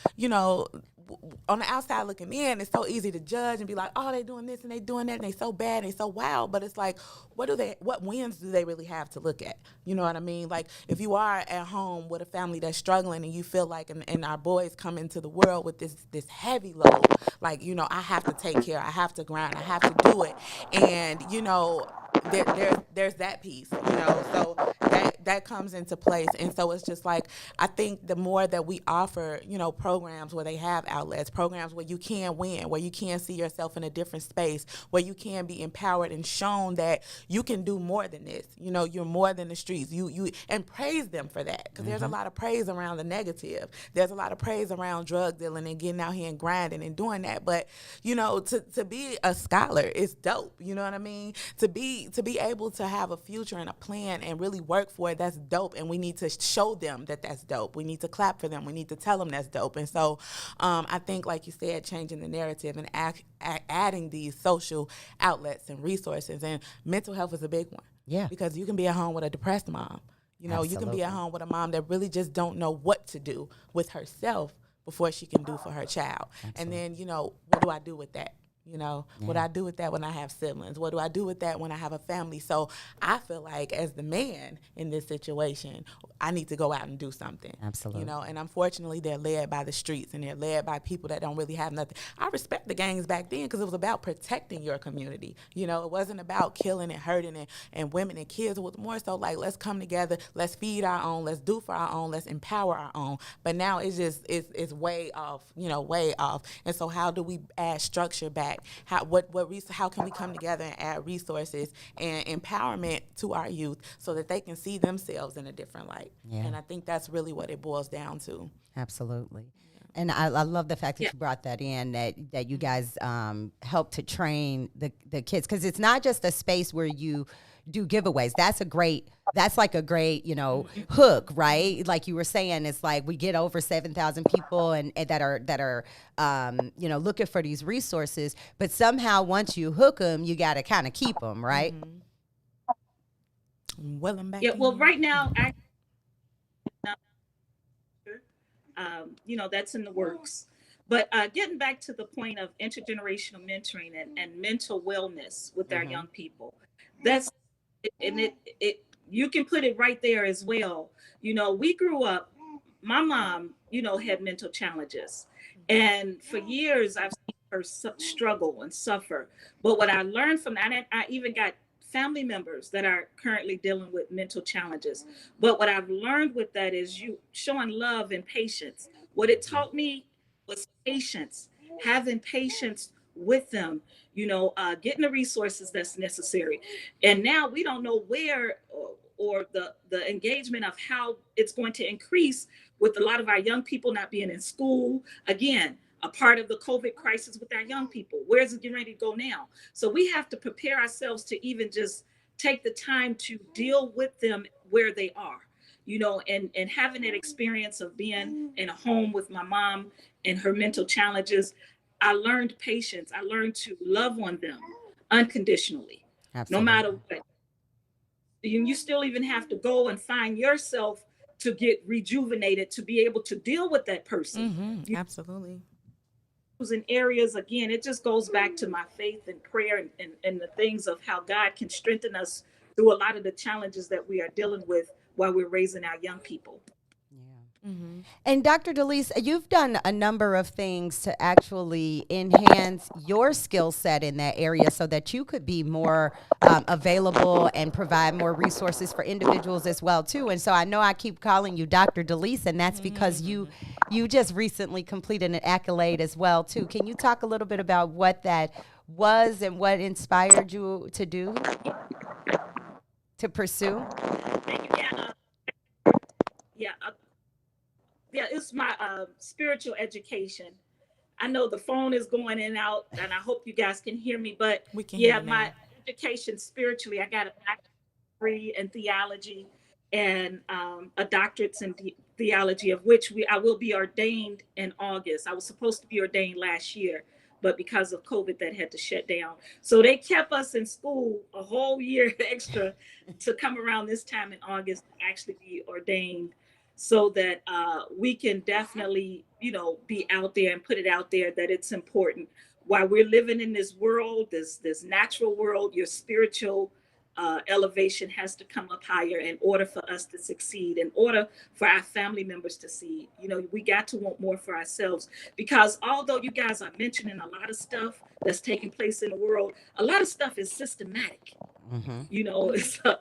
on the outside looking in, it's so easy to judge and be like, oh, they doing this and they doing that and they so bad and they so wild. But it's like, what wins do they really have to look at? You know what I mean? Like, if you are at home with a family that's struggling and you feel like, and our boys come into the world with this heavy load, like, I have to take care, I have to grind, I have to do it. And, there's that piece, so that comes into place. And so it's just like, I think the more that we offer, programs where they have outlets, programs where you can win, where you can see yourself in a different space, where you can be empowered and shown that you can do more than this, you're more than the streets, you and praise them for that, because there's a lot of praise around the negative. There's a lot of praise around drug dealing and getting out here and grinding and doing that. But to be a scholar is dope. You know what I mean? To be able to have a future and a plan and really work for it, that's dope. And we need to show them that that's dope. We need to clap for them. We need to tell them that's dope. And so I think, like you said, changing the narrative and adding these social outlets and resources. And mental health is a big one. Yeah. Because you can be at home with a depressed mom. You can be at home with a mom that really just don't know what to do with herself before she can do for her child. Absolutely. And then, what do I do with that? What do I do with that when I have siblings? What do I do with that when I have a family? So I feel like, as the man in this situation, I need to go out and do something. Absolutely. And unfortunately, they're led by the streets, and they're led by people that don't really have nothing. I respect the gangs back then because it was about protecting your community. It wasn't about killing and hurting and women and kids. It was more so like, let's come together, let's feed our own, let's do for our own, let's empower our own. But now it's just, it's way off, way off. And so how do we add structure back? How can we come together and add resources and empowerment to our youth so that they can see themselves in a different light? Yeah. And I think that's really what it boils down to. Absolutely. Yeah. And I love the fact that you brought that in, that you guys help to train the kids, because it's not just a space where you do giveaways. That's like a great, hook, right? Like you were saying, it's like we get over 7,000 people and that are looking for these resources, but somehow once you hook them, you got to kind of keep them, right? Well, I'm back. Yeah. Well, right now, that's in the works. But getting back to the point of intergenerational mentoring and mental wellness with our young people, that's, and it you can put it right there as well. We grew up, my mom, had mental challenges. And for years, I've seen her struggle and suffer. But what I learned from that, I even got family members that are currently dealing with mental challenges. But what I've learned with that is you showing love and patience. What it taught me was patience, having patience with them, getting the resources that's necessary. And now we don't know where or the engagement of how it's going to increase with a lot of our young people not being in school. Again, a part of the COVID crisis with our young people. Where's it getting ready to go now? So we have to prepare ourselves to even just take the time to deal with them where they are, and having that experience of being in a home with my mom and her mental challenges. I learned patience. I learned to love on them unconditionally. Absolutely. No matter what. You still even have to go and find yourself to get rejuvenated, to be able to deal with that person. Absolutely. In areas, again, it just goes back to my faith and prayer and the things of how God can strengthen us through a lot of the challenges that we are dealing with while we're raising our young people. And Dr. Delise, you've done a number of things to actually enhance your skill set in that area so that you could be more available and provide more resources for individuals as well, too. And so I know I keep calling you Dr. Delise, and that's because you just recently completed an accolade as well, too. Can you talk a little bit about what that was and what inspired you to do, to pursue? Yeah, it's my spiritual education. I know the phone is going in and out, and I hope you guys can hear me. But we can hear my education spiritually, I got a degree in theology and a doctorate in theology, of which I will be ordained in August. I was supposed to be ordained last year, but because of COVID, that had to shut down. So they kept us in school a whole year extra to come around this time in August to actually be ordained, so that we can definitely, be out there and put it out there that it's important. While we're living in this world, this natural world, your spiritual elevation has to come up higher in order for us to succeed, in order for our family members to see. We got to want more for ourselves, because although you guys are mentioning a lot of stuff that's taking place in the world, a lot of stuff is systematic. You know, it's a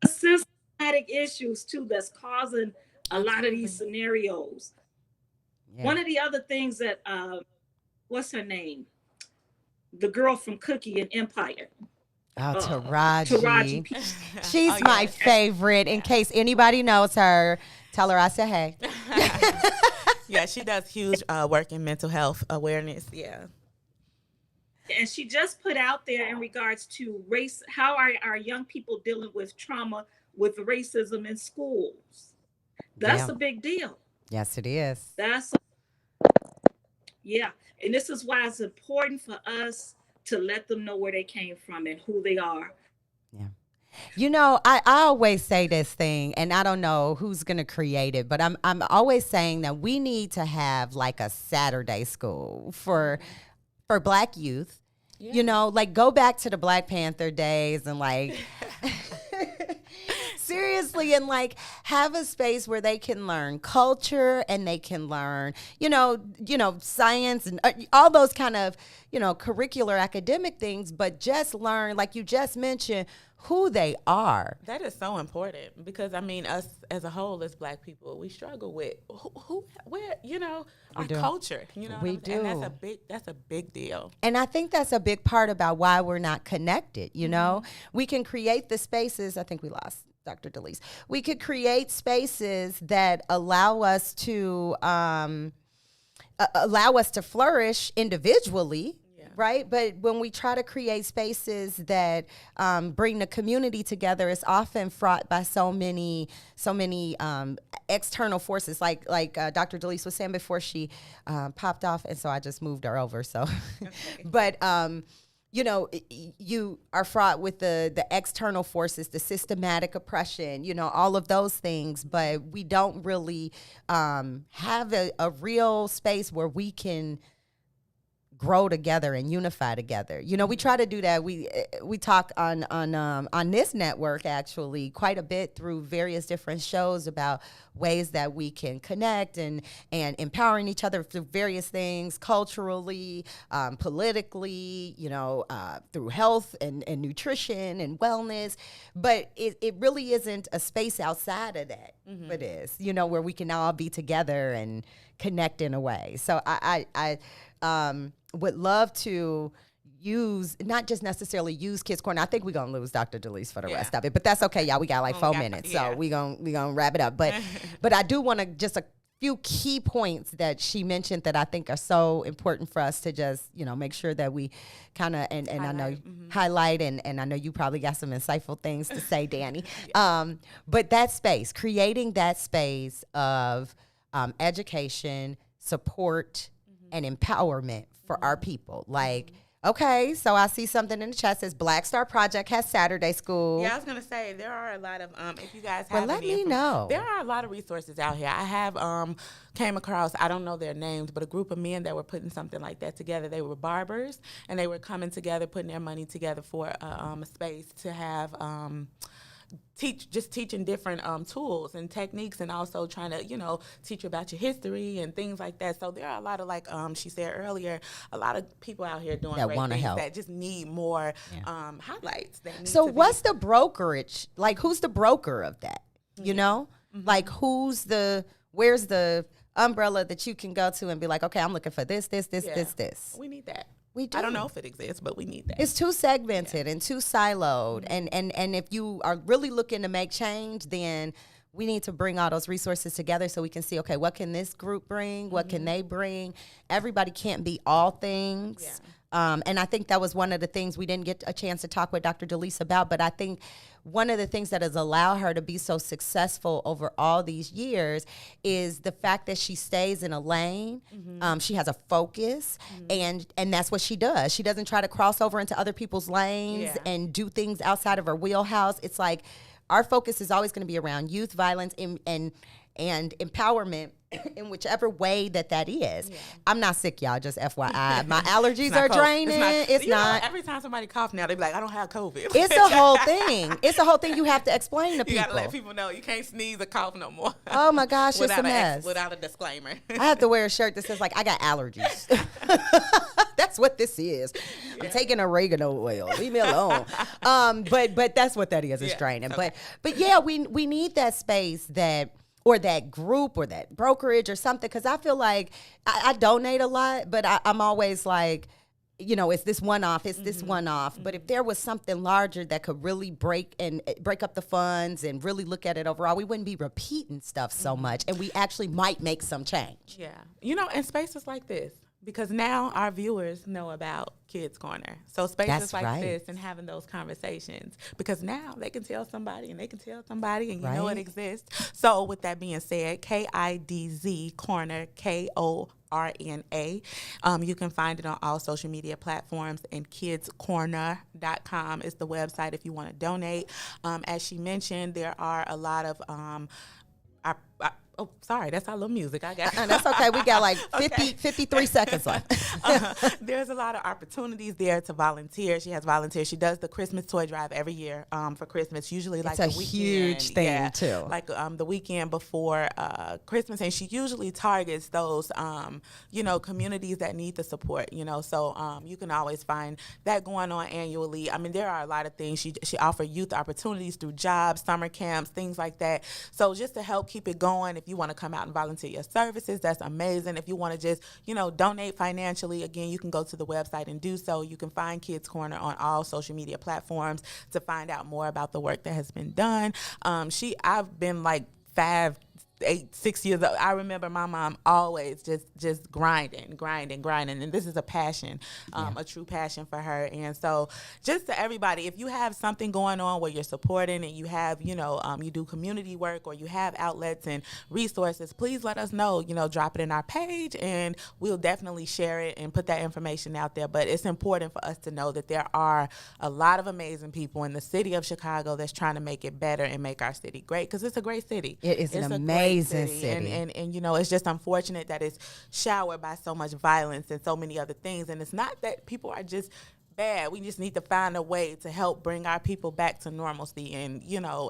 systematic issues too that's causing a lot of these scenarios. Yeah. One of the other things that what's her name? The girl from Cookie and Empire. Taraji. She's Oh, my yes. favorite. In case anybody knows her, tell her I said hey. Yeah, she does huge work in mental health awareness. Yeah. And she just put out there in regards to race, how are our young people dealing with trauma with racism in schools? That's Yeah. a big deal. Yes, it is. Yeah. And this is why it's important for us to let them know where they came from and who they are. Yeah. You know, I always say this thing, and I don't know who's going to create it, but I'm always saying that we need to have like a Saturday school for Black youth. Yeah. You know, like go back to the Black Panther days and like seriously, and like have a space where they can learn culture and they can learn, you know, science and all those kind of, curricular academic things, but just learn, like you just mentioned, who they are. That is so important because I mean, us as a whole, as Black people, we struggle with where our do. culture. We and do. that's a big deal. And I think that's a big part about why we're not connected. You know, we can create the spaces. I think we lost Dr. DeLise. We could create spaces that allow us to flourish individually. Right. But when we try to create spaces that bring the community together, it's often fraught by so many external forces, like Dr. DeLise was saying before she popped off. And so I just moved her over. So but, you are fraught with the external forces, the systematic oppression, all of those things. But we don't really have a real space where we can grow together and unify together. We try to do that. We talk on this network actually quite a bit through various different shows about ways that we can connect and empowering each other through various things, culturally, politically, through health and nutrition and wellness. But it really isn't a space outside of that. It is, where we can all be together and connect in a way. So I would love to not just necessarily use Kids Corner. I think we're gonna lose Dr. DeLise for the rest of it, but that's okay, y'all. We got like 4 minutes, so we gonna wrap it up. But I do want to just a few key points that she mentioned that I think are so important for us to just make sure that we kind of and I know highlight and I know you probably got some insightful things to say, Danny. But that space, creating that space of education, support, and empowerment for our people. Like, okay, so I see something in the chat says Black Star Project has Saturday school. Yeah, I was gonna say there are a lot of if you guys have let me know. There are a lot of resources out here. I have came across, I don't know their names, but a group of men that were putting something like that together. They were barbers and they were coming together, putting their money together for a space to have teaching different tools and techniques, and also trying to teach you about your history and things like that. So there are a lot of, like she said earlier, a lot of people out here doing that great want to things help, that just need more highlights. So what's the brokerage? Like, who's the broker of that? Like where's the umbrella that you can go to and be like, okay, I'm looking for this. We need that. We do. I don't know if it exists, but we need that. It's too segmented and too siloed. And if you are really looking to make change, then we need to bring all those resources together so we can see, okay, what can this group bring? What can they bring? Everybody can't be all things. Yeah. And I think that was one of the things we didn't get a chance to talk with Dr. DeLise about, but I think one of the things that has allowed her to be so successful over all these years is the fact that she stays in a lane. She has a focus, and that's what she does. She doesn't try to cross over into other people's lanes and do things outside of her wheelhouse. It's like our focus is always going to be around youth violence and empowerment in whichever way that is. I'm not sick, y'all, just FYI. My allergies are draining. It's not. Every time somebody coughs now, they be like, I don't have COVID. It's a whole thing. It's a whole thing you have to explain to people. You got to let people know you can't sneeze or cough no more. Oh, my gosh, it's a mess. Without a disclaimer. I have to wear a shirt that says, like, I got allergies. That's what this is. I'm taking oregano oil. Leave me alone. But that's what that is. It's draining. Okay. But yeah, we need that space or that group or that brokerage or something, because I feel like I donate a lot, but I'm always like, you know, it's this one-off, But if there was something larger that could really break up the funds and really look at it overall, we wouldn't be repeating stuff so much, and we actually might make some change. Yeah. You know, and spaces like this, because now our viewers know about Kids Corner. So spaces like this and having those conversations, because now they can tell somebody and they can tell somebody, and you know it exists. So with that being said, KIDZ Corner, KORNA. You can find it on all social media platforms, and kidscorner.com is the website if you want to donate. As she mentioned, there are a lot of oh, sorry, that's our little music. I got That's okay. We got like 53 seconds left. There's a lot of opportunities there to volunteer. She has volunteers. She does the Christmas toy drive every year for Christmas, usually like the weekend. It's a huge thing, too. Like the weekend before Christmas. And she usually targets those, communities that need the support, So you can always find that going on annually. I mean, there are a lot of things. She offers youth opportunities through jobs, summer camps, things like that. So just to help keep it going, if you want to come out and volunteer your services, that's amazing. If you want to just, donate financially, again, you can go to the website and do so. You can find Kids Corner on all social media platforms to find out more about the work that has been done. I've been like 6 years old. I remember my mom always just grinding, and this is a passion, a true passion for her. And so just to everybody, if you have something going on where you're supporting and you have, you do community work or you have outlets and resources, please let us know, drop it in our page and we'll definitely share it and put that information out there. But it's important for us to know that there are a lot of amazing people in the city of Chicago that's trying to make it better and make our city great, because it's a great city. It is an amazing city. And it's just unfortunate that it's showered by so much violence and so many other things. And it's not that people are just bad. We just need to find a way to help bring our people back to normalcy and,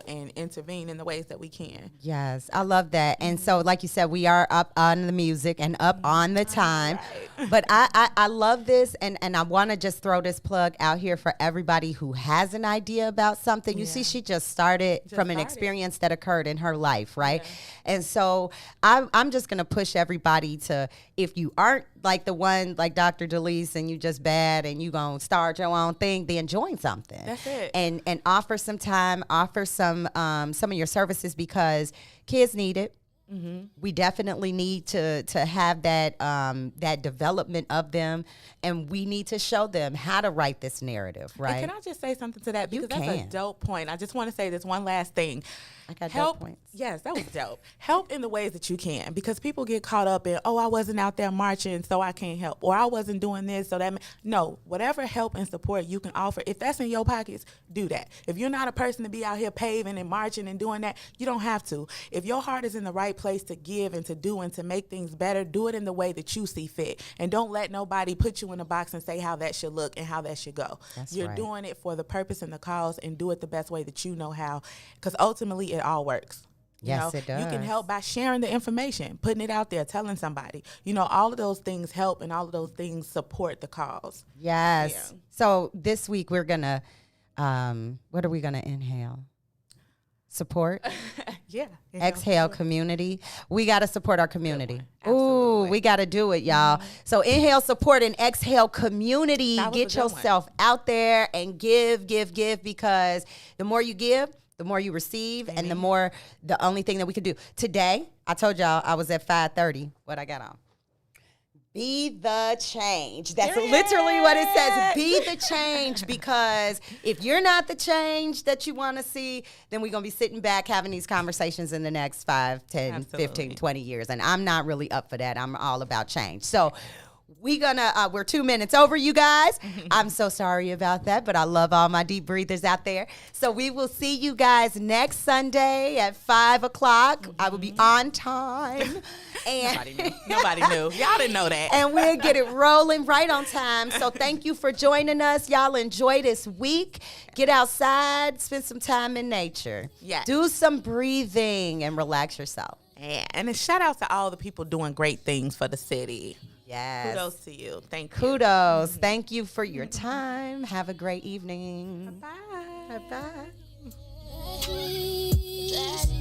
and intervene in the ways that we can. Yes, I love that. And so, like you said, we are up on the music and up on the time. Right. But I love this, and I want to just throw this plug out here for everybody who has an idea about something. You see, she just started from an experience that occurred in her life, right? Yeah. And so I'm just going to push everybody to, if you aren't like the one like Dr. Delise and you just bad and you gonna start your own thing, then join something. That's it. And offer some time, offer some of your services, because kids need it. Mm-hmm. We definitely need to have that development of them, and we need to show them how to write this narrative, right? And can I just say something to that? Because that's a dope point. I just want to say this one last thing. I got dope points. Yes, that was dope. Help in the ways that you can, because people get caught up in, I wasn't out there marching, so I can't help, or I wasn't doing this, so that. No, whatever help and support you can offer, if that's in your pockets, do that. If you're not a person to be out here paving and marching and doing that, you don't have to. If your heart is in the right place to give and to do and to make things better, do it in the way that you see fit, and don't let nobody put you in a box and say how that should look and how that should go. You're doing it for the purpose and the cause, and do it the best way that you know how, because ultimately it all works. Yes, it does. You can help by sharing the information, putting it out there, telling somebody. All of those things help, and all of those things support the cause. Yes. Yeah. So this week we're going to, what are we going to inhale? Support? Yeah. Exhale, community. We got to support our community. Ooh, we got to do it, y'all. Mm-hmm. So inhale, support, and exhale, community. Get yourself out there and give, because the more you give, the more you receive. Amen. And the only thing that we can do. Today, I told y'all I was at 5:30. What I got on? Be the change. That's literally what it says. Be the change, because if you're not the change that you want to see, then we're going to be sitting back having these conversations in the next 5, 10, Absolutely. 15, 20 years. And I'm not really up for that. I'm all about change. So we're 2 minutes over, you guys. I'm so sorry about that, but I love all my deep breathers out there. So we will see you guys next Sunday at 5 o'clock. Mm-hmm. I will be on time. And Nobody knew. Y'all didn't know that. And we'll get it rolling right on time. So thank you for joining us. Y'all enjoy this week. Get outside, spend some time in nature. Yes. Do some breathing and relax yourself. Yeah. And a shout out to all the people doing great things for the city. Yes. Kudos to you. Thank you. Kudos. Thank you for your time. Have a great evening. Bye. Bye-bye. Daddy.